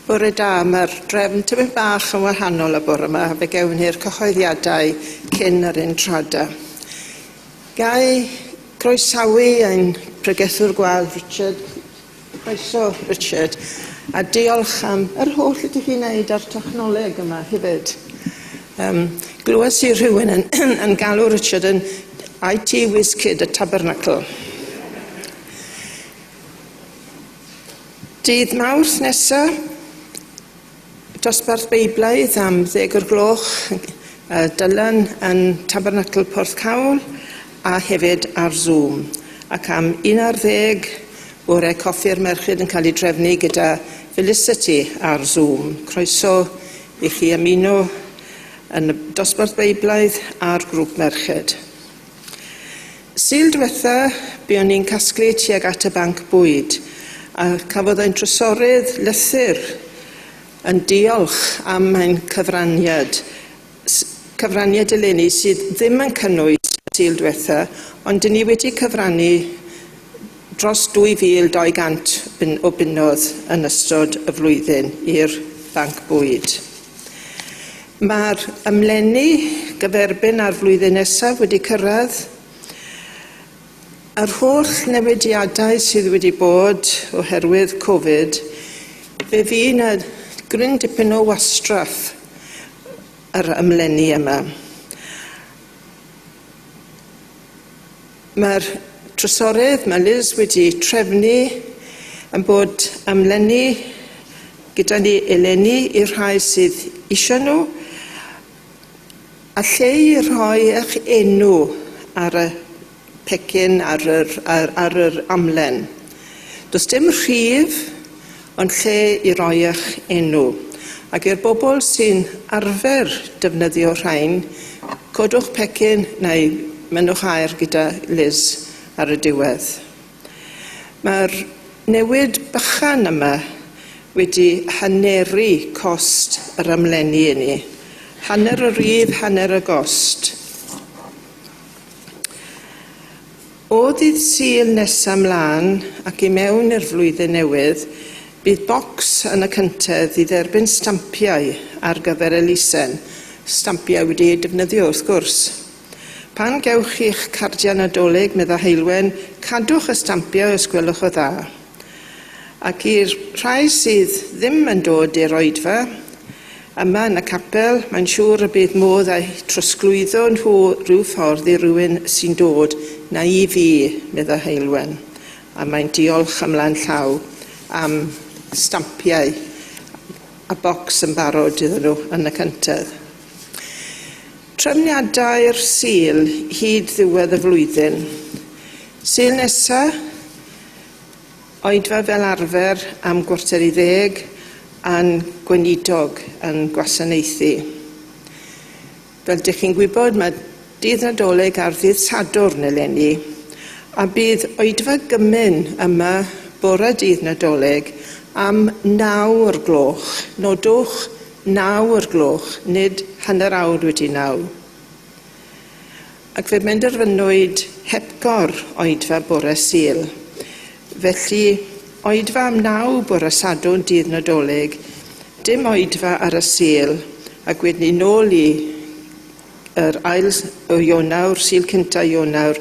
Bore da, mae'r drefn tymed bach yn wahanol y bore yma, fe gewn ni'r cyhoeddiadau cyn yr intrada. Gai groesawu ein pregethwr gwadd Richard, croeso Richard, a diolch am yr holl ydych chi'n neud ar technoleg yma hefyd. Glywes i rhywun yn galw Richard yn IT whiz kid y Tabernacle. Dydd Mawrth nesaf, dosbarth Beiblaidd am 10 o'r gloch, Dylan yn Tabernacle Porthcawl a hefyd ar Zoom. Ac am 11 bore coffi'r merched yn cael ei drefnu gyda Felicity ar Zoom. Croeso i chi ymuno yn y dosbarth Beiblaidd a'r grŵp merched. Sul diwetha, buon ni'n casglu tuag at y banc bwyd, a cafodd ein trysorydd lythyr yn diolch am ein cyfraniad eleni sydd ddim yn cynnwys sul diwetha, ond dyn ni wedi cyfrannu dros 2,200 o bunnoedd yn ystod y flwyddyn i'r banc bwyd. Mae'r ymlenni gyferbyn ar flwyddyn nesaf wedi cyrraedd. Yr holl newidiadau sydd wedi bod oherwydd Covid, fe fy'n y gryn dipyn o wastraff yr ymlenni yma. Mae'r trysorydd, mae Liz wedi trefnu yn bod ymlenni gyda ni eleni i'r rhai sydd eisiau nhw, a lle i rhoi eich enw ar y pecyn ar yr amlen. Does dim rhif, ond lle i roi eich enw. Ac i'r bobl sy'n arfer defnyddio rhain, codwch pecyn neu mynwch air gyda Liz ar y diwedd. Mae'r newid bychan yma wedi haneru cost yr ymlenni i ni. Hanner y rhif, hanner y gost. O ddydd Sul nesaf mlaen ac i mewn i'r flwyddyn newydd, bydd bocs yn y cyntedd i dderbyn stampiau ar gyfer elusen, stampiau wedi eu defnyddio wrth gwrs. Pan gewch chi'ch cardiau nadolig, medda Heilwen, cadwch y stampiau os gwelwch o dda. Ac i'r rhai sydd ddim yn dod i'r oedfa, yma yn y capel, mae'n siŵr y bydd modd eu trosglwyddo nhw rhyw ffordd i rywun sy'n dod na i fi, medda Heilwen. A mae'n diolch ymlaen llaw am stampiau a bocs yn barod iddyn nhw yn y cyntedd. Trefniadau'r Sul hyd ddiwedd y flwyddyn. Sul nesaf, oedfa fel arfer am 9:45 a'n gweinidog yn gwasanaethu. Fel dych chi'n gwybod, mae dydd Nadolig ar ddydd Sadwrn eleni, a bydd oedfa gymyn yma bore dydd Nadolig am 9 o'r gloch. Nodwch 9 o'r gloch, nid hanner awr wedi 9. Ac fe benderfynwyd hepgor oedfa bore Sul. Felly, oedfa am 9 bore Sadwrn dydd Nadolig, dim oedfa ar y Sul, ac wedyn ni nôl i yr ail o Ionawr, Sul cynta Ionawr,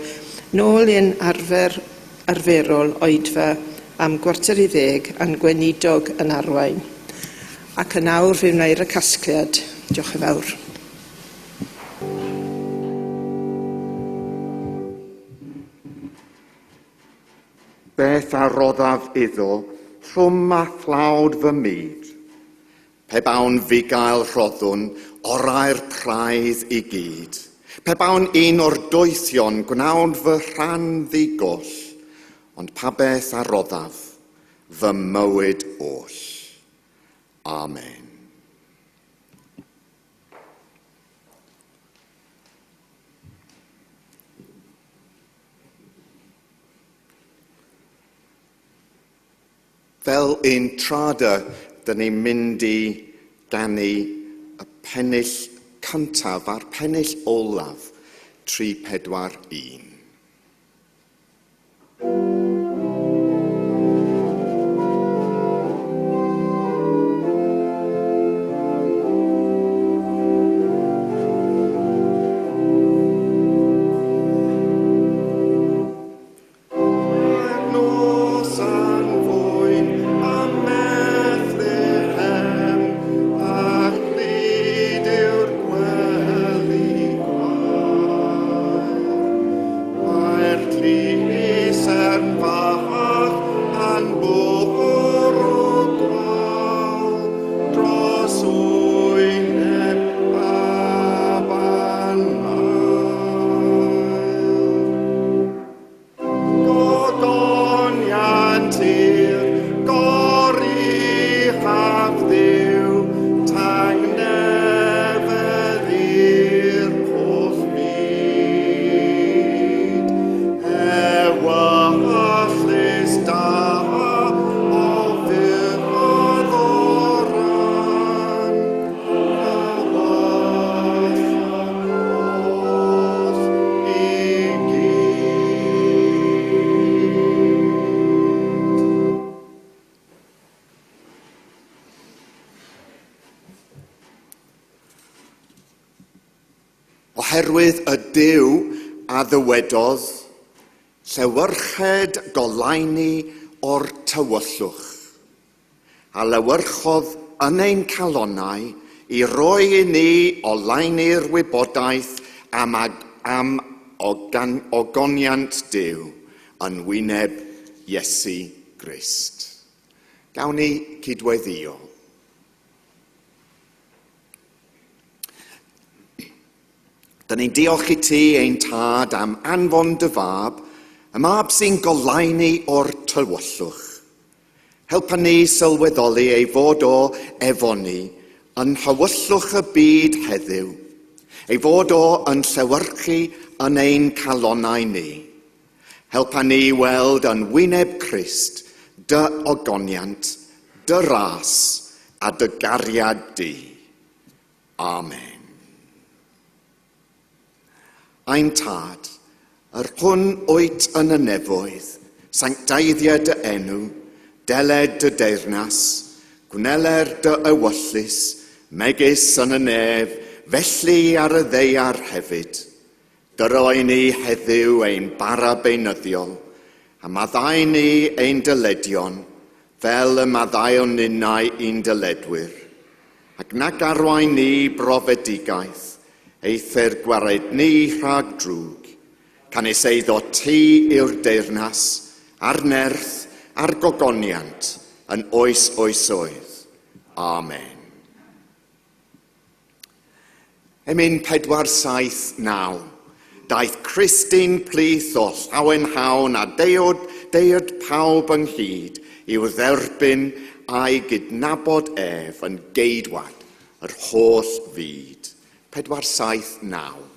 nôl i'n arferol oedfa am 9:45 a'n gweinidog yn Arwain. Ac yn awr fe wnair y casgliad. Diolch yn fawr. Beth a roddaf iddo, rhwm a thlawd fy myd. Pe bawn fi gael rhoddwn, orau'r praidd i gyd. Pe bawn un o'r doethion gwnawn fy rhan ddigoll, ond pa beth a roddaf, fy mywyd oll. Amen. Fel un trada, dyn ni'n mynd i ganu y pennill cyntaf a'r pennill olaf 341. oherwydd y Duw a ddywedodd, llewyrched goleini o'r tywyllwch, a lewyrchodd yn ein calonnau i roi i ni oleunu'r wybodaeth am ogoniant Duw yn wyneb Iesu Grist. Gawn ni cydweddio. Dyn ni'n diolch i ti, ein tad, am anfon dy fab, y mab sy'n goleuni o'r tywyllwch. Helpa ni sylweddoli ei fod o efo ni yn hywyllwch y byd heddiw, ei fod o yn llewyrchu yn ein calonnau ni. Helpa ni weld yn wyneb Crist dy ogoniant, dy ras a dy gariad di. Amen. Ein tad, yr hwn wyt yn y nefoedd, sancteiddiad dy enw, deled dy deyrnas, gwneler dy ewyllus, megis yn y nef, felly ar y ddeiar hefyd. Dyroi ni heddiw ein bara beunyddiol, a maddau ni ein dyledion, fel y maddaion ninnau un dyledwyr, ac nag arwain ni brofedigaeth, eithyr gwared ni rhag drwg, canis eiddo ti yw'r deyrnas, a'r nerth, a'r gogoniant, yn oes oesoedd. Amen. Emyn 479. Daeth Cristyn plith o llawen hawn a deud pawb ynghyd i'w dderbyn a'i gydnabod ef yn geidwad yr holl fyd. 479.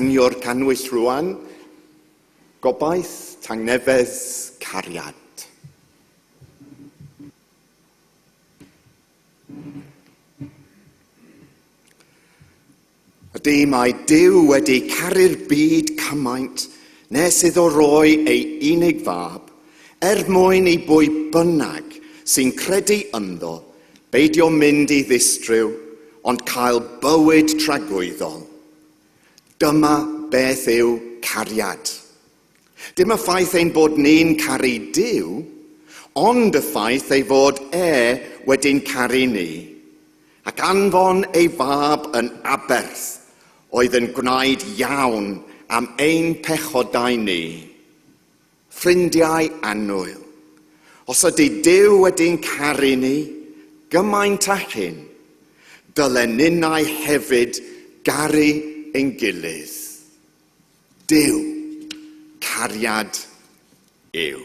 danio'r canwyll rwan. Gobaith tangnefedd cariad. Ydy mae Duw wedi caru'r byd cymaint nes iddo roi ei unig fab mwyn i bwy bynnag sy'n credu ynddo beidio mynd i ddistryw ond cael bywyd tragwyddol. Dyma beth yw cariad. Dim y ffaith ein bod ni'n caru Duw, ond y ffaith ei fod wedi'n caru ni, ac anfon ei fab yn aberth oedd yn gwneud iawn am ein pechodau ni. Ffrindiau annwyl, os ydy Duw wedi'n caru ni gymaint â hyn, dylen ninnau hefyd garu ein gilydd. Duw, cariad yw.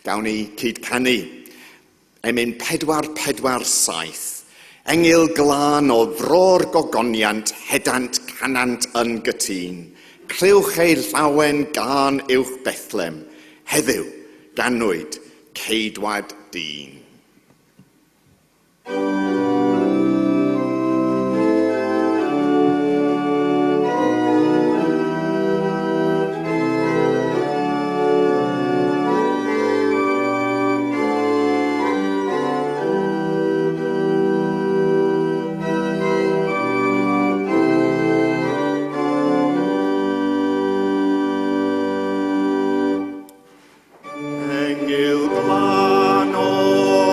Gawn ni cydcanu. Emyn 447. Engil glân o frôr gogoniant hedant canant yn gytun. Clywch ei llawen gan uwch Bethlem. Heddiw ganwyd ceidwad dyn. Engil glân o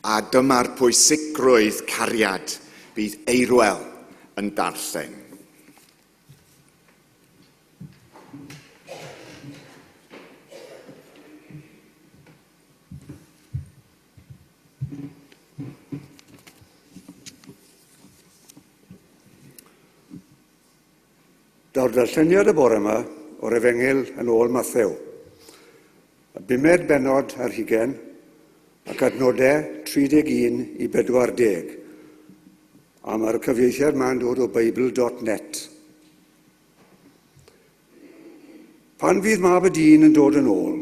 A dyma'r pwysigrwydd cariad bydd Eirwel yn darllen. Daw'r darlleniad y bore yma o'r Efengyl yn ôl Mathew. Y 5 benod ar 20 ac adnodau 31 i 40. A mae'r cyfieithiad yma'n dod o Bible.net. Pan fydd mab y dyn yn dod yn ôl,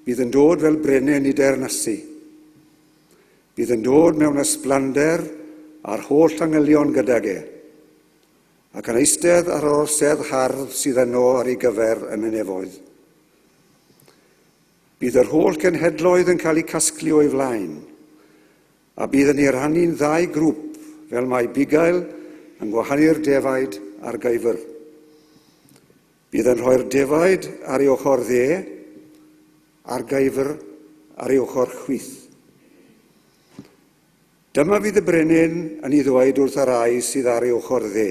bydd yn dod fel brenin i dernasu. Bydd yn dod mewn ysblander a'r holl angylion gydag e, ac yn eistedd ar yr orsedd hardd sydd yno ar ei gyfer yn y nefoedd. Bydd yr holl genhedloedd yn cael eu casglu o'i flaen, a bydd yn ei rannu'n 2 grŵp, fel mae bugail yn gwahanu'r defaid a'r gaifr. Bydd yn rhoi'r defaid ar ei ochr dde, a'r gaifr ar ei ochr chwith. Dyma fydd y brenin yn ei ddweud wrth y rai sydd ar ei ochr dde.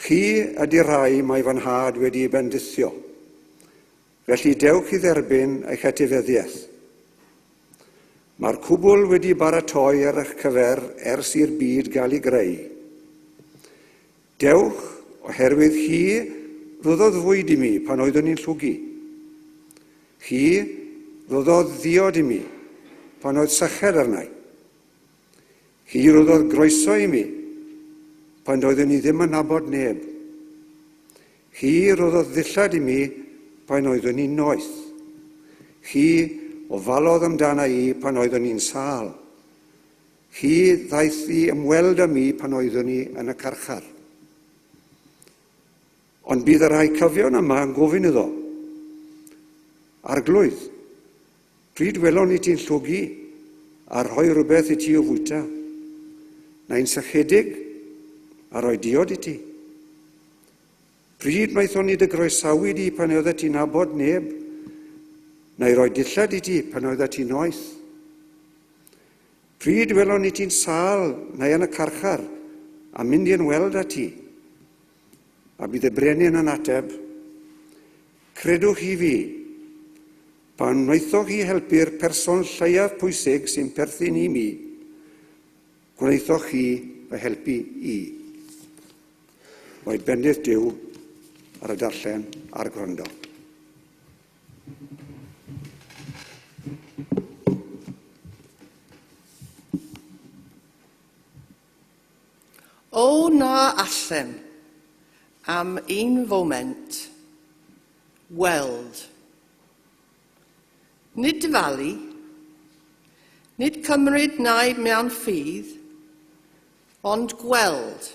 Chi ydy'r rai mae fy nhad wedi ei bendithio, felly dewch i dderbyn eich etifeddiaeth. Mae'r cwbl wedi baratoi ar eich cyfer ers i'r byd gael ei greu. Dewch oherwydd chi roddodd fwyd i mi pan oeddwn i'n llwgu. Chi roddodd ddiod i mi pan oedd syched arna i. Chi roddodd groeso i mi pan doeddwn i ddim yn nabod neb. Chi roddodd ddillad i mi pan oeddwn i'n noeth. Chi ofalodd amdana i pan oeddwn i'n sâl. Chi ddaeth i ymweld â mi pan oeddwn i yn y carchar. Ond bydd y rai cyfion yma yn gofyn iddo. Arglwydd, pryd welon i ti'n llwgu a rhoi rhywbeth i ti o fwyta? Na'n sychedig a rhoi diod i ti. Pryd maethon ni dy groesawu di pan oeddet ti'n nabod neb, neu rhoi dillad i ti pan oeddet ti'n noeth. Pryd welon ni ti'n sâl neu yn y carchar a mynd i'n weld â ti. A bydd y brenin yn ateb, credwch i fi, pan wnaethoch chi helpu'r person lleiaf pwysig sy'n perthyn i mi, gwnaethoch chi fy helpu i. Mae bendydd Duw ar y darllen a'r gwrando. O na allem am un foment weld. Nid dyfalu, nid cymryd naid mewn ffydd, ond gweld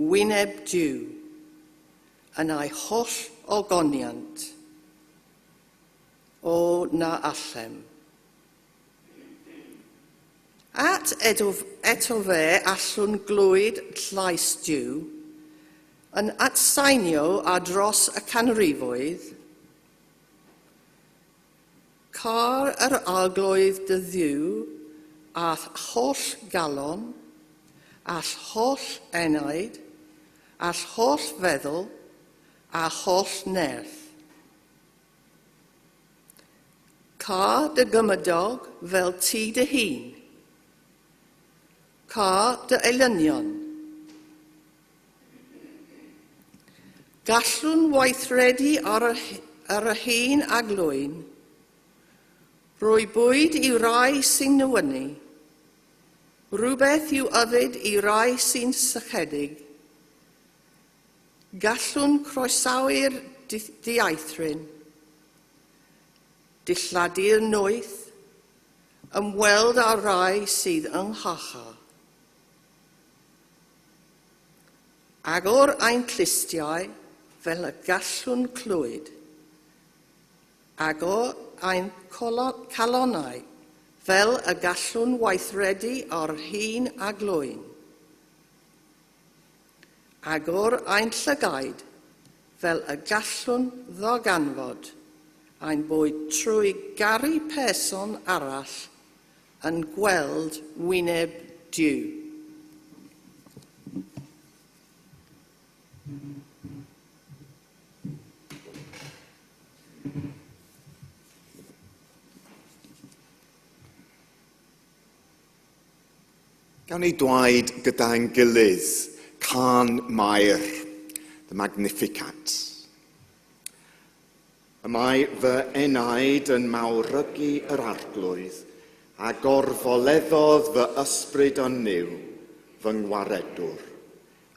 wyneb Duw yn ei holl ogoniant. O na allem. At eto fe allwn glwyd llais Duw yn atsainio a dros y canrifoedd, car yr arglwydd dy Dduw a'r holl galon, a'r holl enaid, a'r holl feddwl, a'r holl nerth. Car dy gymydog fel ti dy hun, car dy elynion. Gallwn weithredu ar y hen aglwyn, rwy bwyd i rai sy'n nywynu, rhywbeth i'w yfed i rai sy'n sychedig. Gallwn croesawu'r dieithrin, dilladu'r noeth, ymweld â rai sydd ynghacha. Agor ein clistiau fel y gallwn clwyd, agor ein calonau fel y gallwn weithredu o'r hun aglwyn. Agor ein llygaid fel y gallwn ddoganfod a'n bod trwy garu person arall yn gweld wyneb Duw. Gawn ni dwaid gyda'n gilydd Cân Mair, the Magnificat. Y mae fy enaid yn mawrygu yr arglwydd, a gorfoleddodd fy ysbryd yn niw, fy ngwaredwr,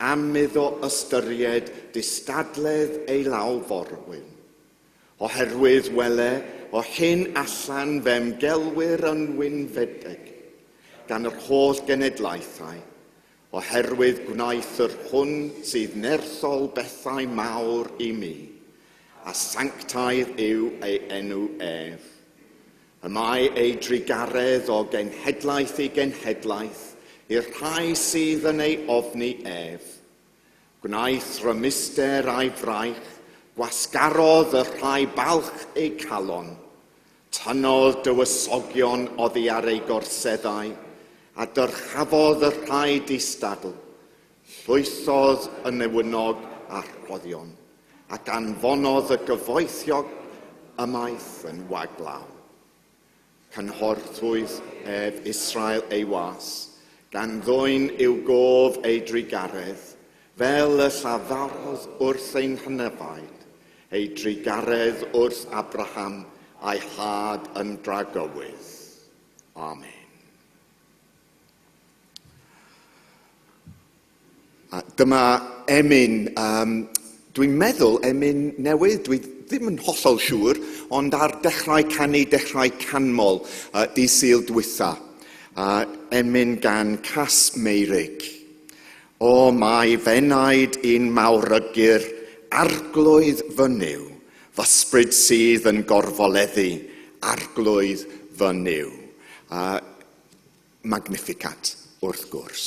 am iddo ystyried distadledd ei law forwyn, oherwydd wele o hyn allan fe'n gelwyr yn wynfedeg, gan yr holl genedlaethau, oherwydd gwnaeth yr hwn sydd nerthol bethau mawr i mi, a sanctaidd yw ei enw ef. Y mae ei drigaredd o genhedlaeth i genhedlaeth i'r rhai sydd yn ei ofni ef. Gwnaeth rymuster a'i fraich, gwasgarodd y rhai balch ei calon, tynnodd dywysogion oddi ar ei gorseddau, a dyrchafodd y rhai distadl, llwythodd y newynog a rhoddion, ac anfonodd y gyfoethiog ymaith yn waglaw. Cynhorthwyd ef Israel ei was, gan ddwyn i'w gof ei drigaredd, fel y llafarodd wrth ein hynefaid, ei drigaredd wrth Abraham a'i had yn dragywydd. Amen. Dyma emyn, dwi'n meddwl emyn newydd, dwi ddim yn hollol siŵr, ond ar dechrau canu, dechrau canmol di Sul dwytha. Emyn gan Cas Meirig. O mae fenaid un mawrygyr, arglwydd fy niw, fysbryd sydd yn gorfoleddu, arglwydd fy niw. Magnificat, wrth gwrs.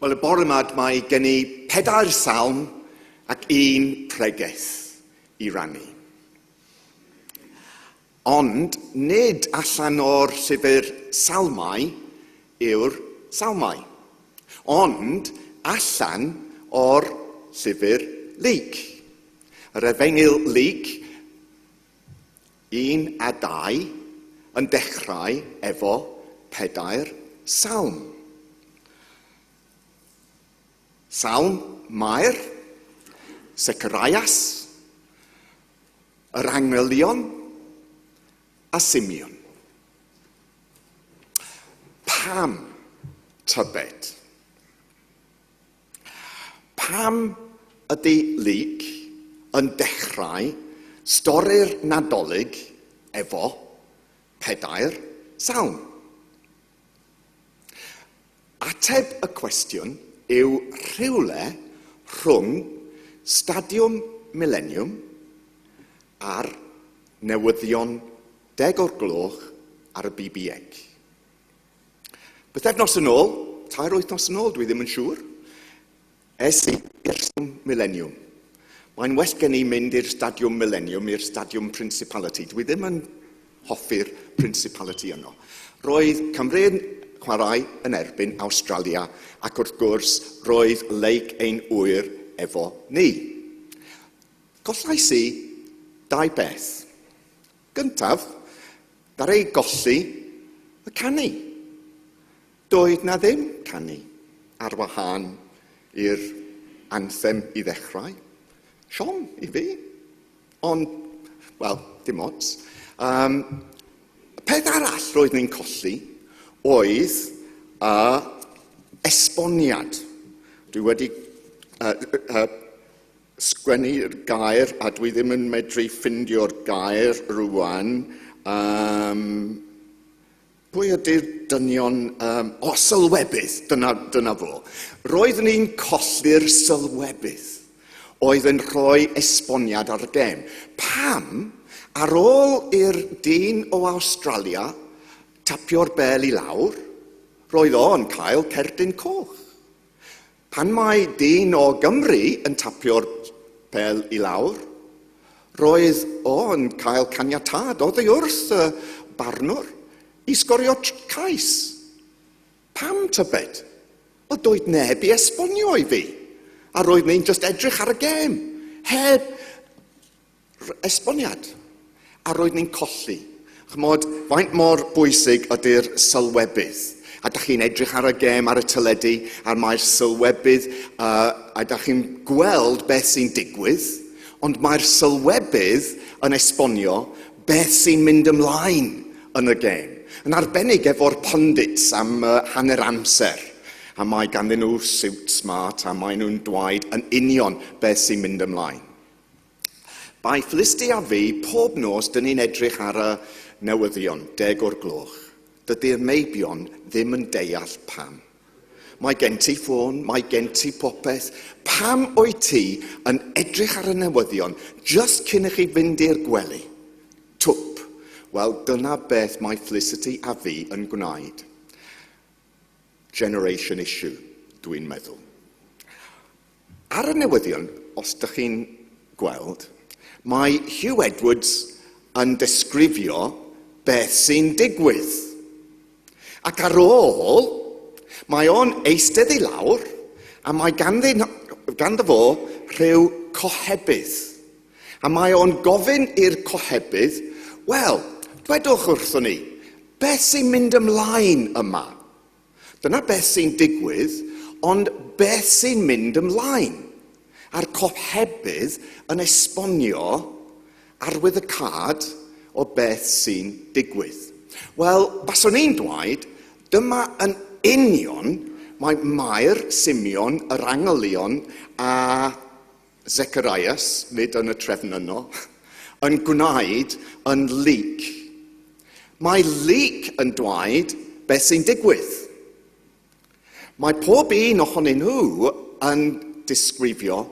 Wel, y bore yma mae gen i 4 salm ac 1 pregeth i rannu. Ond nid allan o'r llyfr salmau yw'r salmau, ond allan o'r llyfr Lyc. Yr Efengyl Lyc 1 a 2 yn dechrau efo 4 salm. Salm Mair, Zecharias, yr Anghelion a Simeon. Pam tybed? Pam ydy Lyc yn dechrau stori'r Nadolig efo 4 salm? Ateb y cwestiwn yw rhywle rhwng Stadiwm Millennium a'r newyddion 10 o'r gloch ar y BBEg. Bythefnos yn ôl, 2 wythnos yn ôl, dwi ddim yn siŵr, es i i'r Stadiwm Millennium. Mae'n well gen i mynd i'r Stadiwm Millennium i'r Stadiwm Principality. Dwi ddim yn hoffi'r Principality yno. Roedd Cymru yn chwarae yn erbyn Awstralia ac wrth gwrs roedd Lake ein wyr efo ni. Gollais i 2 beth. Gyntaf, ddaru golli y canu. Doedd na ddim canu ar wahân i'r anthem i ddechrau. Siom i fi. Ond, wel, dim ots. Peth arall roedd ni'n colli oedd esboniad. Dwi wedi sgwennu'r gair a dwi ddim yn medru ffindio'r gair rwan. Pwy ydy'r dynion? Sylwebydd, dyna fo. Roedd ni'n colli'r sylwebydd oedd yn rhoi esboniad ar y gem. Pam, ar ôl i'r dyn o Awstralia tapio'r bel i lawr, roedd o'n cael cerdyn coch. Pan mae dyn o Gymru yn tapio'r bel i lawr, roedd o'n cael caniatâd oddi wrth y barnwr i sgorio cais. Pam tybed? O doedd neb i esbonio i fi. A roedd ni'n just edrych ar y gem, heb esboniad. A roedd ni'n colli. Chymod, faint mor bwysig ydy'r sylwebydd. A da chi'n edrych ar y gem ar y teledu, a mae'r sylwebydd, a da chi'n gweld beth sy'n digwydd, ond mae'r sylwebydd yn esbonio beth sy'n mynd ymlaen yn y gem. Yn arbennig efo'r pundits am hanner amser. A mae ganddyn nhw siwt smart, a mae nhw'n dweud yn union beth sy'n mynd ymlaen. Bai Felicity a fi, pob nos, dyn ni'n edrych ar y newyddion 10 o'r gloch. Dydy'r meibion ddim yn deall pam. Mae gen ti ffôn, mae gen ti popeth. Pam wyt ti yn edrych ar y newyddion just cyn i chi fynd i'r gwely? Twp. Wel, dyna beth mae Felicity a fi yn gwneud. Generation issue, dwi'n meddwl. Ar y newyddion, os ydych chi'n gweld, mae Hugh Edwards yn disgrifio beth sy'n digwydd. Ac ar ôl, mae o'n eistedd i lawr, a mae ganddo fo rhyw cohebydd. A mae o'n gofyn i'r cohebydd, wel, dwedwch wrthon ni, beth sy'n mynd ymlaen yma? Dyna beth sy'n digwydd, ond beth sy'n mynd ymlaen? A'r cohebydd yn esbonio arwyddocâd o beth sy'n digwydd. Wel, baswn i'n dweud, dyma yn union mae Mair, Simeon, yr Anghelion a Zecharias, nid yn y trefn yno, yn gwneud yn Lyc. Mae Lyc yn dweud beth sy'n digwydd. Mae pob un ohonyn nhw yn disgrifio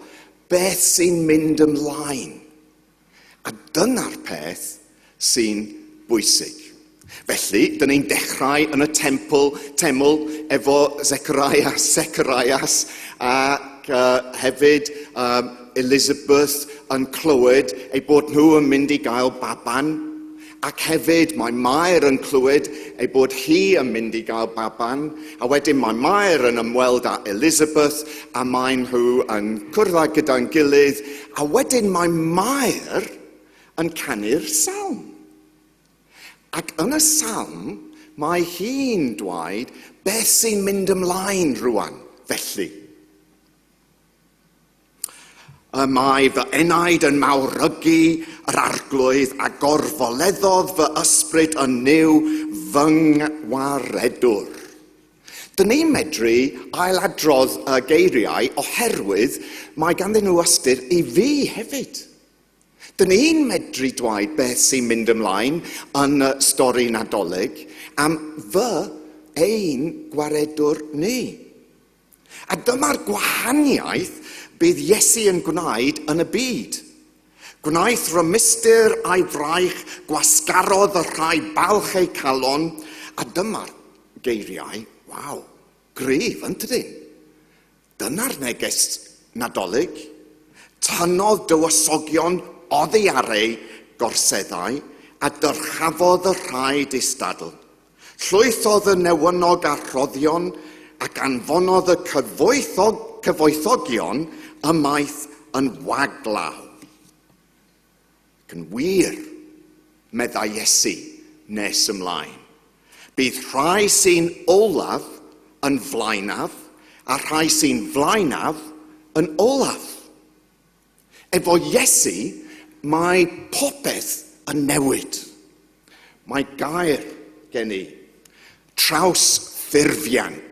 beth sy'n mynd ymlaen. A dyna'r peth sy'n bwysig. Felly, dyn ni'n dechrau yn y teml efo Zecharias ac hefyd Elizabeth yn clywed ei bod nhw yn mynd i gael baban. Ac hefyd mae Mair yn clywed ei bod hi yn mynd i gael baban. A wedyn mae Mair yn ymweld â Elizabeth a mae nhw yn cwrdd gyda'n gilydd. A wedyn mae Mair yn canu'r salm. Ac yn y salm, mae hi'n dweud beth sy'n mynd ymlaen rwan, felly. Mae fy enaid yn mawrygu yr arglwydd a gorfoleddodd fy ysbryd yn niw fy ngwaredwr. Dyn ni'n medru ailadrodd y geiriau oherwydd mae ganddyn nhw ystyr i fi hefyd. Dyn ni'n medru dweud beth sy'n mynd ymlaen yn y stori Nadolig am fy ein gwaredwr ni. A dyma'r gwahaniaeth bydd Iesu yn gwneud yn y byd. Gwnaeth rymustyr a'i fraich, gwasgarodd y rhai balch eu calon, a dyma'r geiriau, waw, gryf, yn tydyn? Dyna'r neges Nadolig. Tynnodd dywysogion oddi ar ei gorseddau a dyrchafodd y rhai distadl. Llwythodd y newynog a rhoddion ac anfonodd y cyfoethogion ymaith yn waglaw. Ac yn wir, meddai Iesu nes ymlaen. Bydd rhai sy'n olaf yn flaenaf a rhai sy'n flaenaf yn olaf. Efo Iesu, mae popeth yn newid. Mae gair gen i, trawsffurfiant,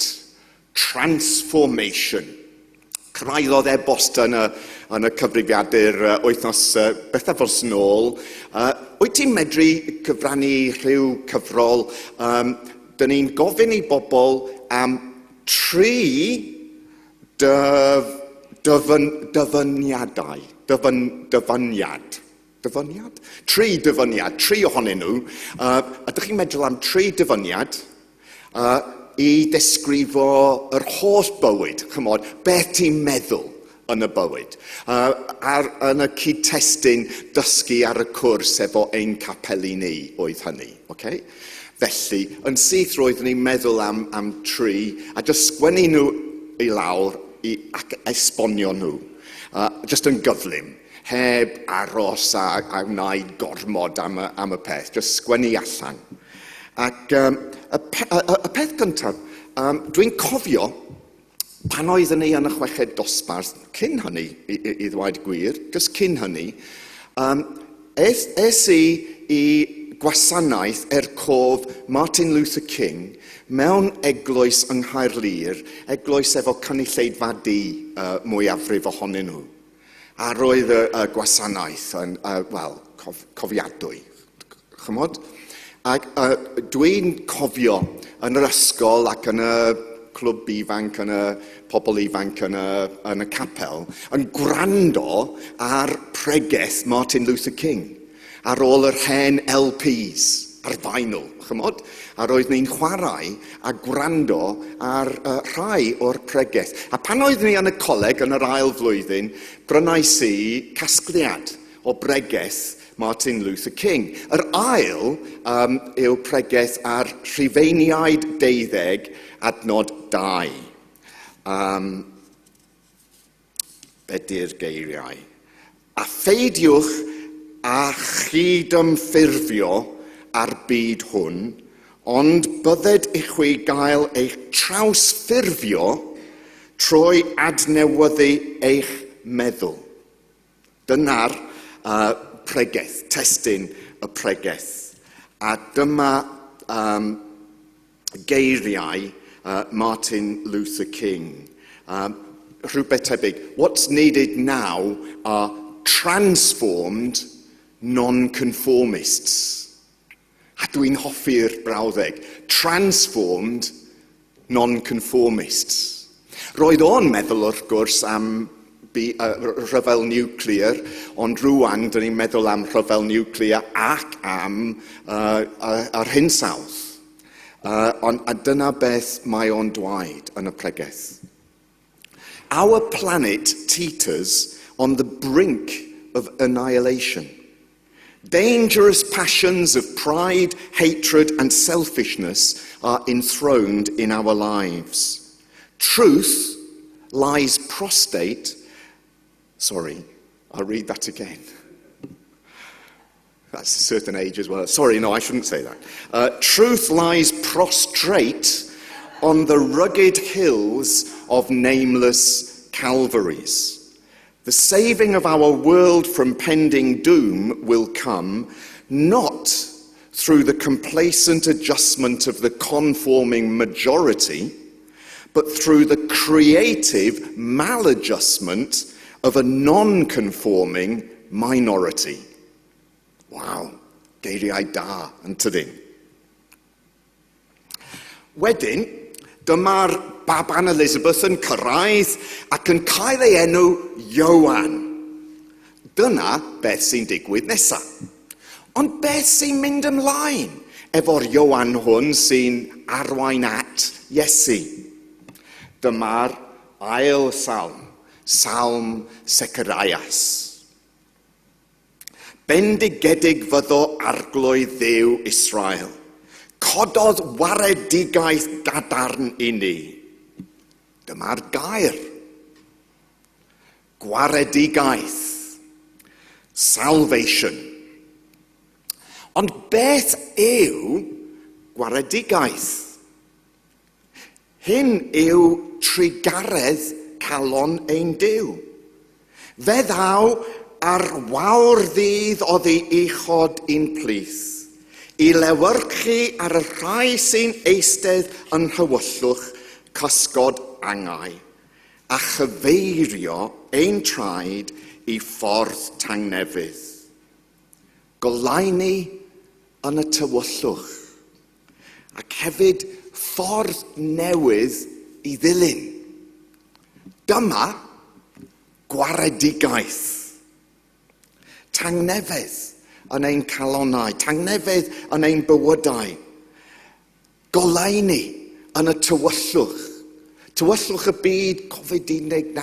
transformation. Cyrraeddodd e-bost yn y cyfrifiadur wythnos bethau fos nôl. Wyt ti'n medru cyfrannu rhyw cyfrol? Dyn ni'n gofyn i bobl am 3 dyfyniadau. Dyfyniad? 3 dyfyniad, 3 ohonyn nhw. Ydych chi'n meddwl am 3 dyfyniad i desgrifo yr holl bywyd, chymod, beth ti'n meddwl yn y bywyd. Yn y cyd-testun dysgu ar y cwrs efo ein capeli ni oedd hynny. Okay? Felly, yn syth roeddwn ni'n meddwl am 3, a jyst sgwennu nhw i lawr ac esbonio nhw. Jyst yn gyflym, heb aros a wneud gormod am y peth, jyst sgwennu allan. Ac y peth gyntaf, dwi'n cofio pan oeddwn ni yn y chweched dosbarth, cyn hynny, i ddweud gwir, jyst cyn hynny, es i gwasanaeth cof Martin Luther King mewn eglwys yng Nghaerlyr, eglwys efo cynulleidfa du mwyafrif ohonyn nhw. A roedd y gwasanaeth yn, cofiadwy, chymod? Ac dwi'n cofio yn yr ysgol ac yn y clwb ifanc, yn y pobl ifanc yn y capel, yn gwrando ar pregeth Martin Luther King ar ôl yr hen LPs ar vinyl, chymod? A roedd ni'n chwarae a gwrando ar rhai o'r pregeth. A pan oeddwn ni yn y coleg yn yr ail flwyddyn, brynais i casgliad o bregeth Martin Luther King. Yr ail yw pregeth ar Rhufeiniaid 12, adnod 2. Be di'r geiriau? A pheidiwch a chydymffurfio ar byd hwn, ond bydded i chwi gael eich trawsffurfio trwy adnewyddu eich meddwl. Dyna'r pregeth, testun y pregeth. A dyma geiriau Martin Luther King. Rhywbeth tebyg. What's needed now are transformed non-conformists. A dwi'n hoffi'r brawddeg. Transformed non-conformists. Roedd o'n meddwl wrth gwrs am rhyfel niwclear, ond rwan, dyn ni'n meddwl am rhyfel niwclear ac am yr hinsawdd. A dyna beth mae o'n dweud yn y pregeth. Our planet teeters on the brink of annihilation. Dangerous passions of pride, hatred, and selfishness are enthroned in our lives. Truth lies prostrate. Sorry, I'll read that again. That's a certain age as well. Sorry, no, I shouldn't say that. Truth lies prostrate on the rugged hills of nameless Calvaries. The saving of our world from pending doom will come not through the complacent adjustment of the conforming majority, but through the creative maladjustment of a non-conforming minority. Wow, geiriau da yn tydyn. Wedyn, dyma'r baban Elizabeth yn cyrraedd ac yn cael ei enw Ioan. Dyna beth sy'n digwydd nesaf. Ond beth sy'n mynd ymlaen efo'r Ioan hwn sy'n arwain at Iesu? Dyma'r ail salm, Salm Zecharias. Bendigedig fyddo arglwydd Dduw Israel. Cododd waredigaeth gadarn I ni. Dyma'r gair. Gwaredigaeth. Salvation. Ond beth yw gwaredigaeth? Hyn yw trigaredd calon ein Duw. Fe ddaw ar wawr ddydd oedd ei uchod i'n plith, I lewyrchu ar y rhai sy'n eistedd yn hywyllwch cysgod angau, a chyfeirio ein traed I ffordd tangnefydd. Goleini yn y tywyllwch, ac hefyd ffordd newydd I ddilyn. Dyma gwaredigaeth. Tangnefydd yn ein calonnau, tangnefydd yn ein bywydau. Goleini yn y tywyllwch. Tywyllwch y byd Covid-19,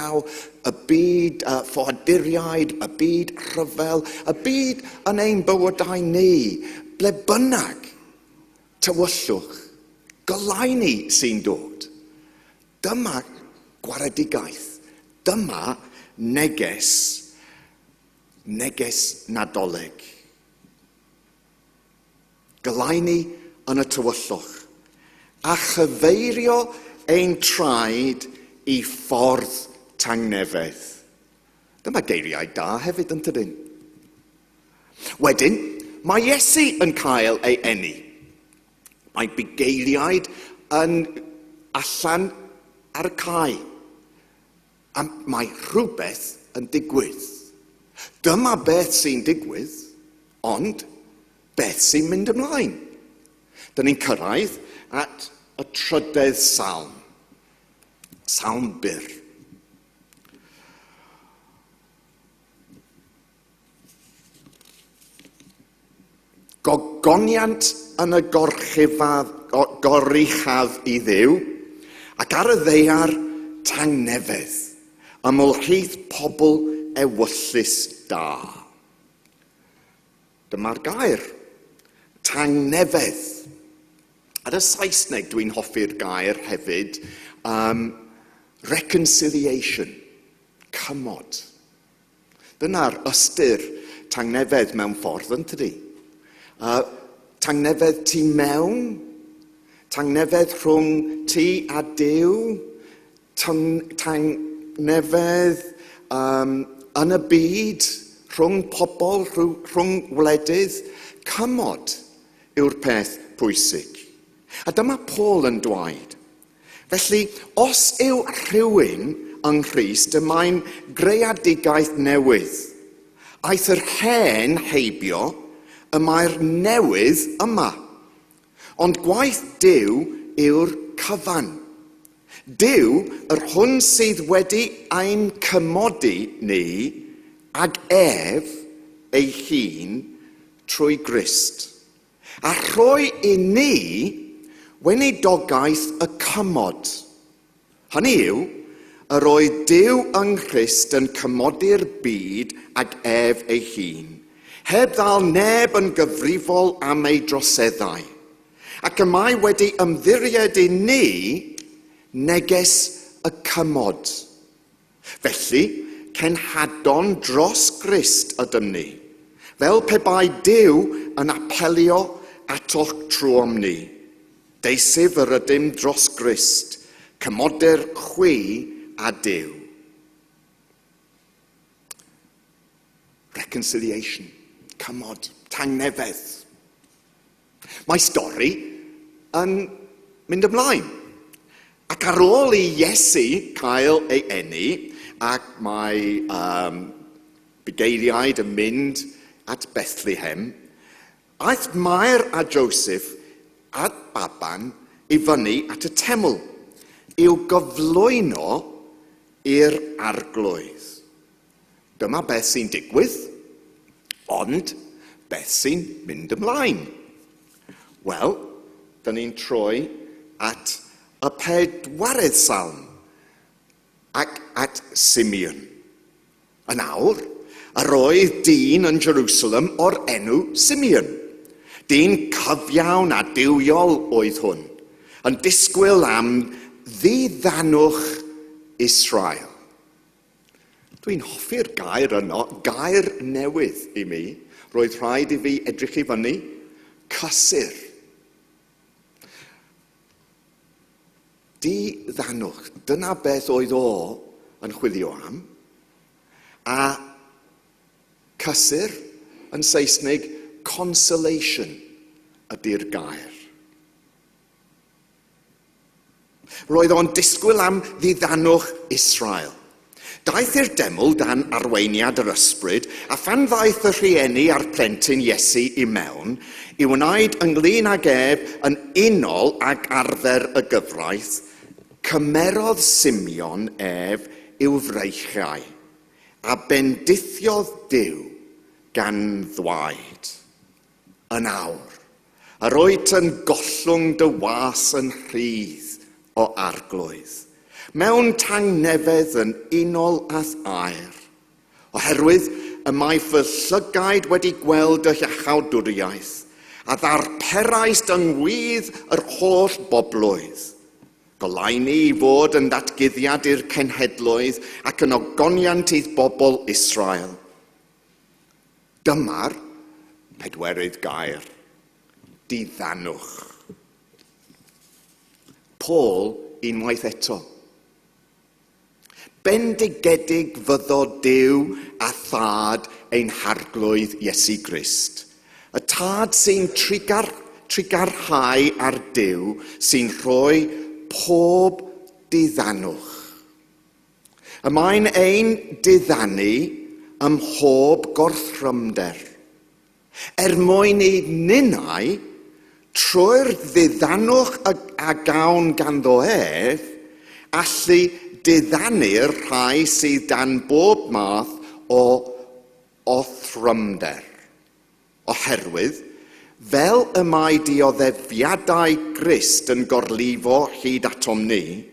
y byd ffoaduriaid, y byd rhyfel, y byd yn ein bywydau ni, ble bynnag tywyllwch. Goleini sy'n dod. Dyma gwaredigaeth. Dyma neges nadolig. Goleini yn y tywyllwch, a chyfeirio ein traed I ffordd tangnefydd. Dyma geiriau da hefyd yn tydyn. Wedyn, mae Iesu yn cael ei eni. Mae bugeiliaid yn allan ar y cae. A mae rhywbeth yn digwydd. Dyma beth sy'n digwydd, ond beth sy'n mynd ymlaen. Dyna ni'n cyrraedd at y trydydd salm. Salm byr. Gogoniant yn y goruchaf I Dduw, ac ar y ddeiar tangnefydd, ymolchith pobl ewyllus da. Dyma'r gair, tangnefydd. Ar y Saesneg dwi'n hoffi'r gair hefyd, reconciliation, cymod. Dyna'r ystyr tangnefydd mewn ffordd yn tydi. Tangnefydd tu mewn, tangnefydd rhwng ti a Duw, tangnefydd yn y byd, rhwng pobl, rhwng wledydd, cymod yw'r peth pwysig. A dyma Paul yn dweud. Felly, os yw rhywun yng Nghrist, mae'n greadigaeth newydd. Aeth yr hen heibio, y mae'r newydd yma. Ond gwaith Duw yw'r cyfan. Dyw, yr hwn sydd wedi ein cymodi ni ag ef ei hun trwy Grist. A rhoi i ni weinidogaeth y cymod. Hynny yw, yr oedd Dyw yng Nghrist yn cymodi'r byd ag ef ei hun, heb ddal neb yn gyfrifol am ei droseddau, ac y mae wedi ymddiried i ni neges y cymod. Felly, cenhadon dros Grist ydym ni, fel pe bai Dyw yn apelio atoch trwm ni. Deisif yr ydym dros Grist, cymoder chwi a Dyw. Reconciliation, cymod, tangnefedd. Mae stori yn mynd ymlaen. Ac ar ôl i Iesu cael ei eni, ac mae bugeiliaid yn mynd at Bethlehem, aeth Mair a Joseph at baban i fyny at y teml, i'w gyflwyno i'r arglwydd. Dyma beth sy'n digwydd, ond beth sy'n mynd ymlaen. Wel, dyn ni'n troi at y 4edd salm, ac at Simeon. A nawr, yr oedd dyn yn Jerusalem o'r enw Simeon. Dyn cyfiawn a duwiol oedd hwn, yn disgwyl am ddiddanwch Israel. Dwi'n hoffi'r gair yno, gair newydd i mi. Roedd rhaid i fi edrych i fyny, cysur. Diddanwch, dyna beth oedd o yn chwilio am. A cysur yn Saesneg, consolation ydy'r gair. Roedd o'n disgwyl am ddiddanwch Israel. Daeth i'r deml dan arweiniad yr ysbryd, a phan ddaeth y rhieni a'r plentyn Iesu i mewn, i wneud ynglyn ag ef yn unol ag arfer y gyfraith, cymerodd Simeon ef i'w freichiau, a bendithiodd Dyw gan ddwaed. Yn awr, yr oed yn gollwng dy was yn rhydd o arglwydd, mewn tangnefedd yn unol ath air, oherwydd y mae fy llygaid wedi gweld y iachawdwriaeth, a ddarperaist yngwydd yr holl boblwydd. Goleini i fod yn datguddiad i'r cenhedloedd ac yn ogoniant i'r bobl Israel. Dyma'r 4edd gair, diddanwch. Paul unwaith eto. Bendigedig fyddo Dyw a thad ein harglwydd Iesu Grist. Y tad sy'n trigarhau ar Dyw sy'n rhoi pob diddanwch. Y mae'n ein diddannu ym mhob gorthrymder. Mwyn i ninnau, trwy'r ddiddanwch a gawn ganddo ef, allu diddannu'r rhai sydd dan bob math o thrymder. Oherwydd, fel y mae dioddefiadau Grist yn gorlifo hyd atom ni,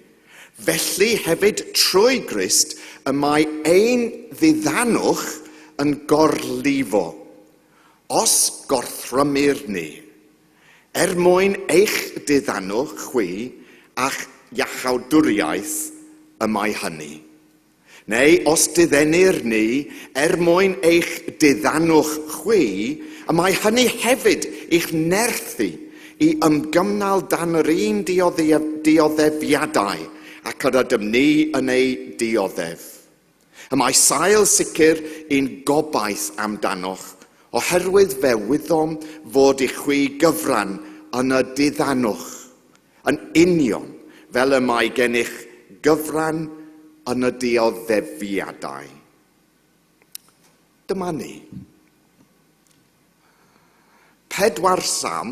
felly hefyd trwy Grist y mae ein ddiddanwch yn gorlifo, os gorthrymir ni, mwyn eich diddanwch chwi a'ch iachawdwriaeth y mae hynny. Neu os diddenir ni, mwyn eich diddanwch chwi, y mae hynny hefyd i'ch nerthu i ymgymnal dan yr un dioddefiadau ac yr ydym ni yn ei dioddef. Y mae sail sicr i'n gobaith amdanoch, oherwydd fe wyddom fod i chwi gyfran yn y diddanwch, yn union fel y mae gennych gyfran yn y dioddefiadau. Dyma ni. 4 salm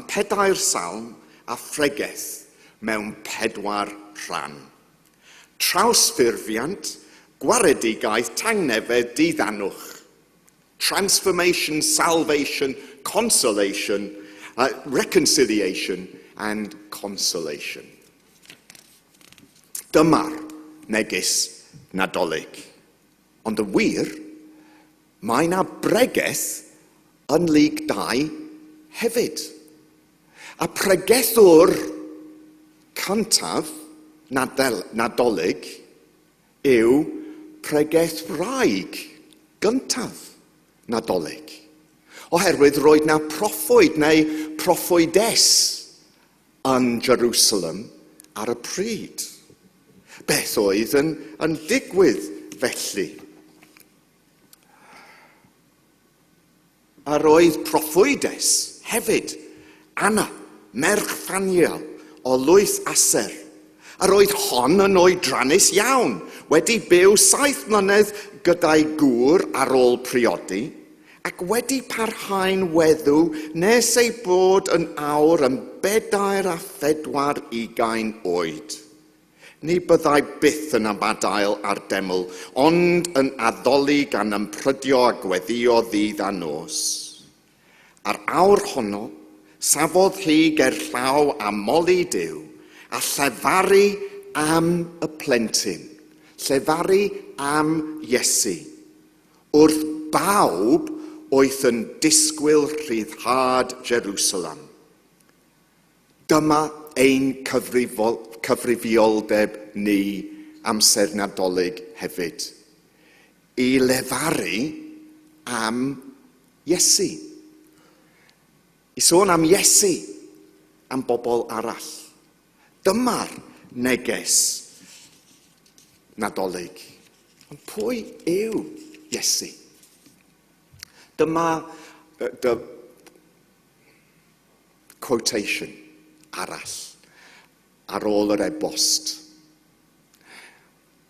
a phregeth mewn 4 rhan. Trawsffurfiant, gwaredigaeth tangnefedd diddanwch. Transformation, salvation, consolation, reconciliation and consolation. Dyma'r neges Nadolig. Ond y wir, mae na bregeth yn Lig 2 hefyd. A pregethwr cyntaf Nadolig yw pregeth wraig gyntaf Nadolig. Oherwydd roedd na proffwyd neu proffwydes yn Jerusalem ar y pryd. Beth oedd yn digwydd felly? A roedd proffwydes hefyd Anna, merch Ffaniel o Lwyth Aser. A roedd hon yn oedrannus iawn, wedi byw 7 mlynedd gyda'i gŵr ar ôl priodi, ac wedi parhau'n weddw nes ei bod yn awr yn 24 oed. Ni byddai byth yn abadael ar deml, ond yn addoli gan ymprydio a gweddio ddydd a nos. Ar awr honno, safodd hi gerllaw amoli Duw, a llefaru am y plentyn, llefaru am Iesu, wrth bawb oedd yn disgwyl rhyddhad Jerusalem. Dyma ein cyfrifioldeb ni amser Nadolig hefyd, i lefaru am Iesu. I sôn am Iesu, am bobl arall. Dyma'r neges Nadolig. Ond pwy yw Iesu? Dyma quotation arall ar ôl yr e-bost.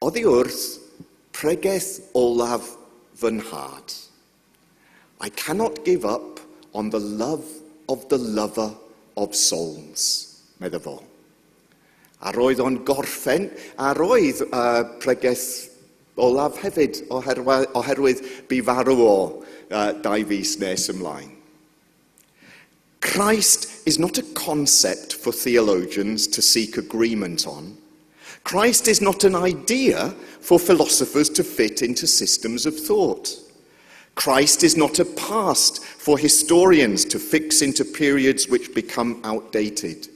Oddi wrth pregeth olaf fy nhad. I cannot give up on the love of the lover of souls, medda fo. A roedd o'n gorffen, a roedd pregeth olaf hefyd, oherwydd bu farw o 2 fis nes ymlaen. Christ is not a concept for theologians to seek agreement on. Christ is not an idea for philosophers to fit into systems of thought. Christ is not a past for historians to fix into periods which become outdated.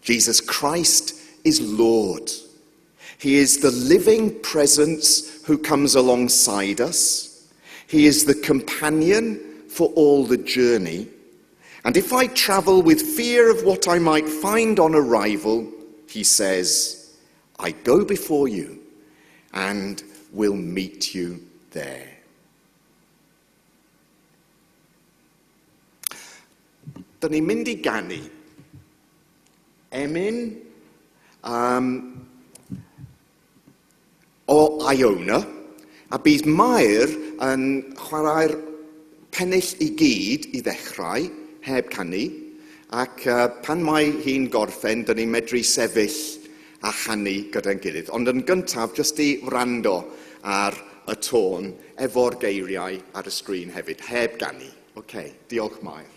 Jesus Christ is Lord. He is the living presence who comes alongside us. He is the companion for all the journey. And if I travel with fear of what I might find on arrival, he says, I go before you and will meet you there. Dyn ni'n mynd i ganu emyn o Iona, a bydd Mair yn chwarae'r pennill i gyd i ddechrau, heb canu, ac pan mae hi'n gorffen, dyn ni'n medru sefyll a chanu gyda'n gilydd. Ond yn gyntaf, jyst i wrando ar y tôn efo'r geiriau ar y sgrin hefyd, heb ganu. Diolch Mair.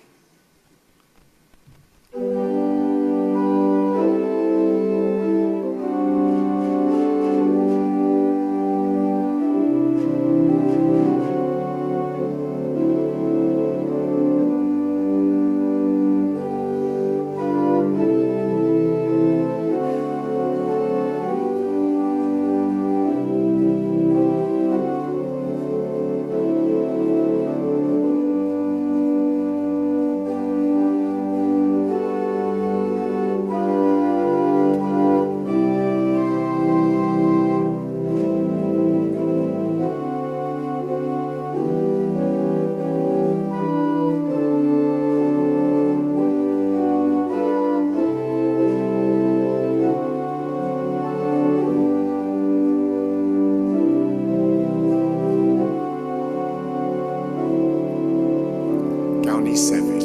Sefyll.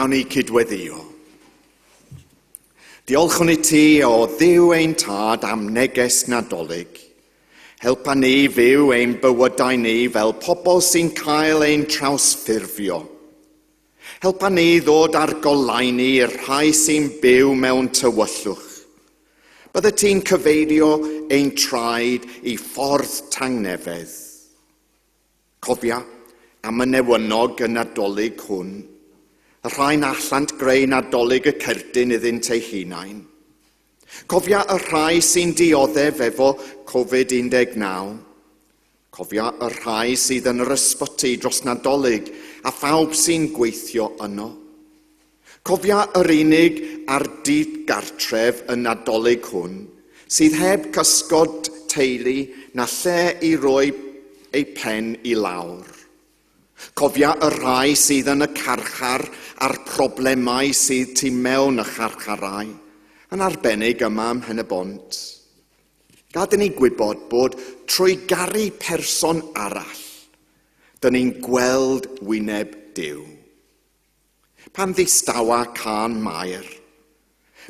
Nawn ni cydweddio. Diolch i ti o Dduw ein tad am neges nadolig. Helpa ni fyw ein bywydau ni fel pobl sy'n cael ein trawsffurfio. Helpa ni ddod ar golau ni i'r rhai sy'n byw mewn tywyllwch. Bydde ti'n cyfeirio ein traed i ffordd tangnefedd. Cofia am y newynog y nadolig hwn. Y rhain allant greu nadolig y cerdyn iddynt ei hunain. Cofia y rhai sy'n dioddef efo Covid-19. Cofia y rhai sydd yn yr ysbyty dros nadolig a phawb sy'n gweithio yno. Cofia yr unig ar dyd gartref y nadolig hwn sydd heb cysgod teulu na lle i roi ei pen i lawr. Cofia y rhai sydd yn y carchar a'r problemau sydd tu mewn y charcharau, yn arbennig yma ym Mhen y Bont. Gad i ni gwybod bod trwy garu person arall, dyn ni'n gweld wyneb Duw. Pan ddistawa can Mair,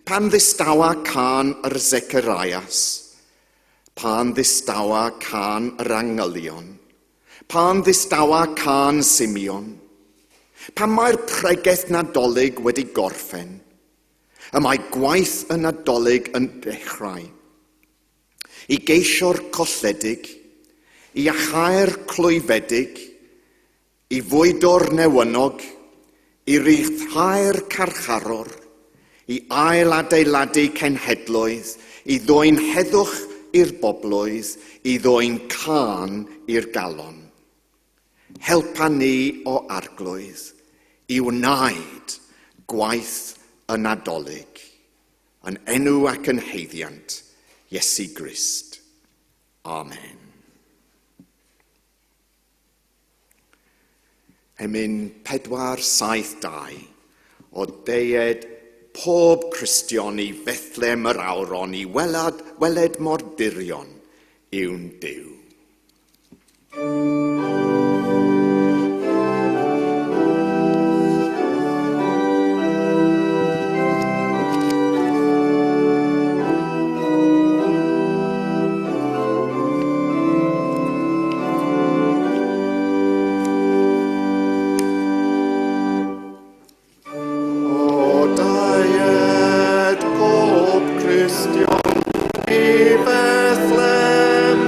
pan ddistawa can yr Zecharias, pan ddistawa can yr Angylion, pan ddistawa can Simeon, pan mae'r pregeth nadolig wedi gorffen, y mae gwaith y nadolig yn dechrau. I geisio'r colledig, i achau'r clwyfedig, i fwydo'r newynog, i ryddhau'r carcharor, i ail adeiladu cenhedloedd, i ddwy'n heddwch i'r boblwydd, i ddwy'n can i'r galon. Helpa ni o arglwydd i wneud gwaith y nadolig, yn enw ac yn heiddiant Iesu Grist. Amen. Emyn 472 o deied pob Cristion i Bethlem yr awron i weled mor dirion yw'n Duw. Christian i Bethlehem.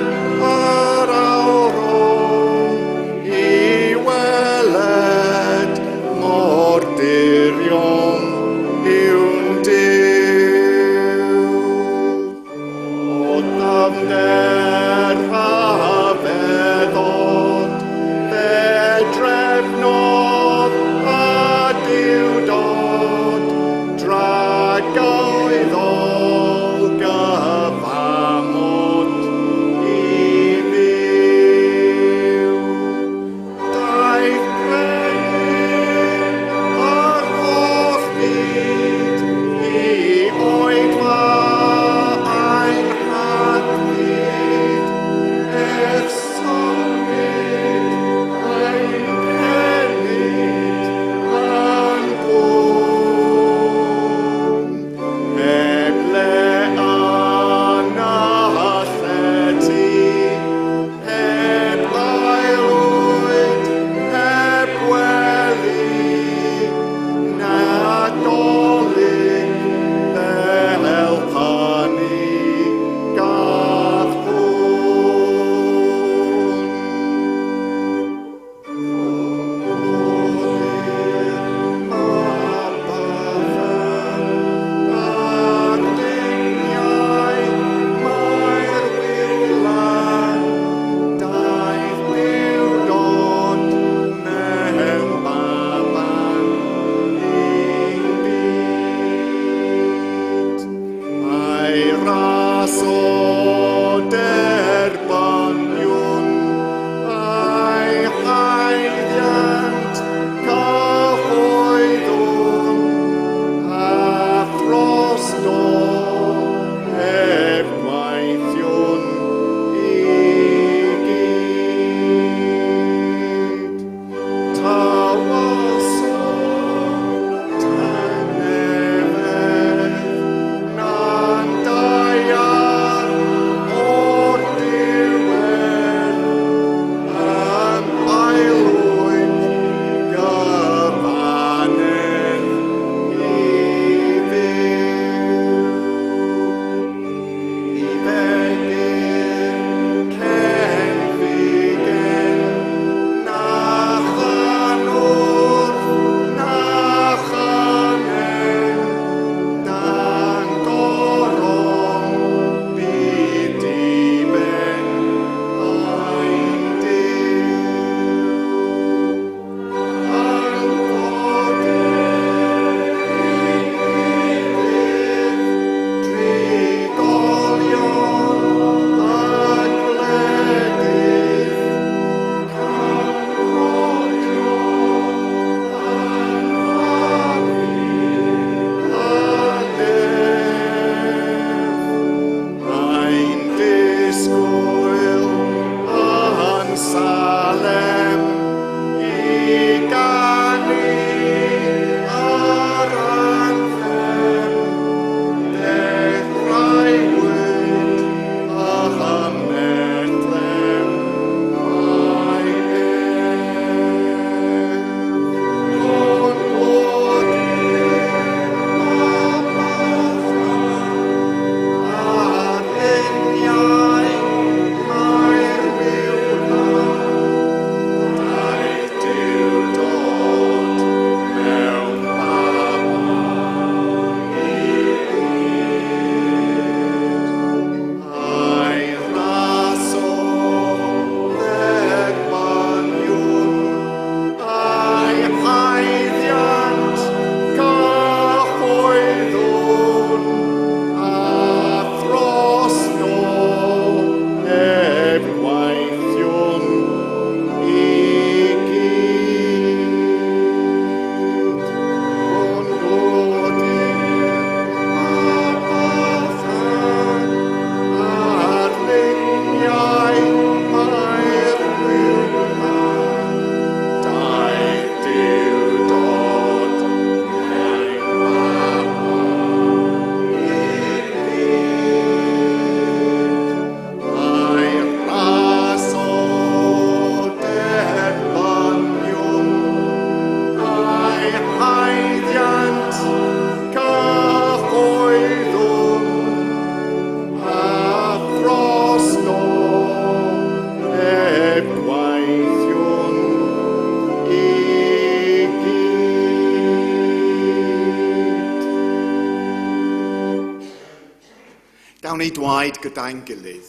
Awn ni dwaed gyda'n gilydd.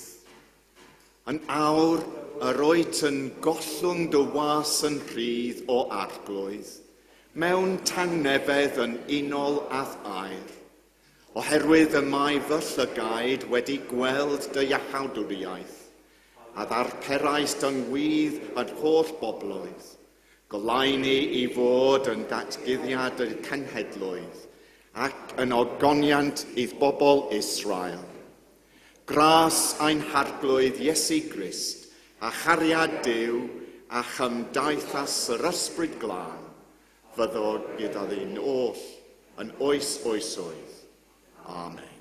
Yn awr yr oed yn gollwng dy was yn rhydd o arglwydd, mewn tangnefedd yn unol ath air, oherwydd y mae fy llygaid wedi gweld dy iachawdwriaeth, a ddarperais dyngwydd yn holl bobloedd, goleuni i fod yn datguddiad y cenhedloedd, ac yn ogoniant i'r bobl Israel. Gras ein harglwydd Iesu Grist, a chariad Duw, a chymdaithas yr ysbryd glân, fyddo gyda ddyn oll yn oes oesoedd. Amen.